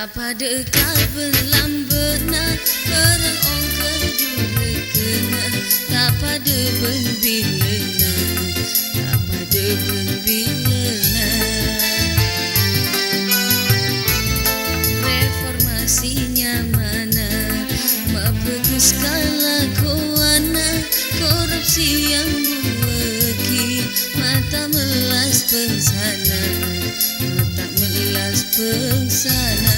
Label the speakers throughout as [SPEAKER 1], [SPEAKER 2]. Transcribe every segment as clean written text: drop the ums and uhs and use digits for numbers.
[SPEAKER 1] pada belam benar perang ong kedua kena tak pada benbilena tak pada benbilena reformasinya mana mapekus kalakuana korupsi yang buaki mata melas pensana mata melas pensana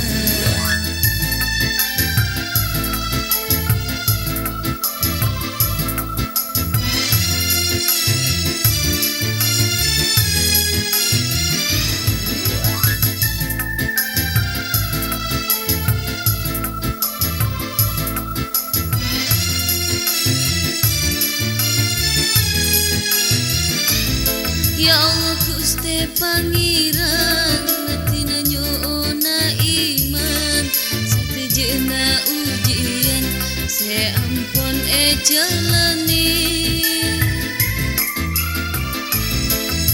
[SPEAKER 1] Ya Allah Gusti Pangeran natina nyona iman satejena ujian se ampun jalani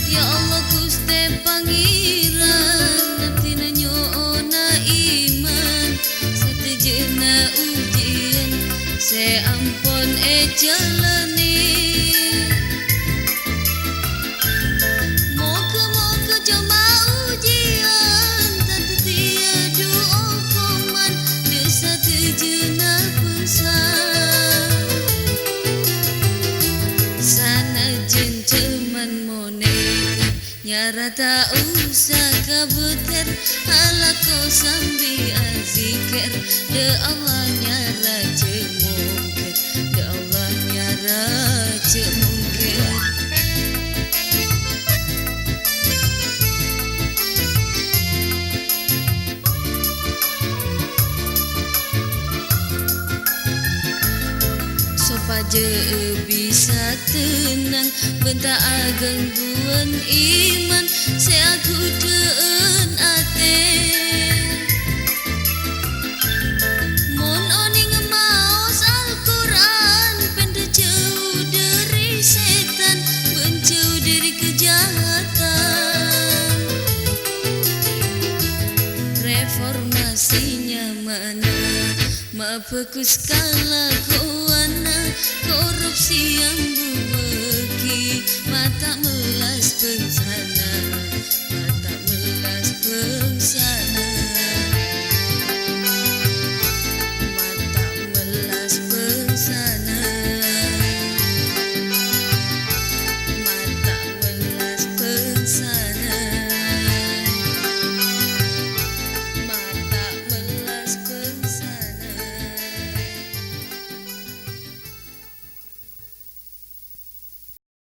[SPEAKER 1] Ya Allah Gusti Pangeran natina nyona iman satejena ujian se ampun jalani Nyara tak usah kabuter ala kau sambil azikir de Allah nyara cemungkir de Allah nyara cemungkir Sopaje bisa tenang bentak gangguan iman saya aku deun ate mon oning maos Al-Quran pende jauh dari setan menjauh dari kejahatan reformasinya mana mapekus kalakuana korupsi yang buaki mata melas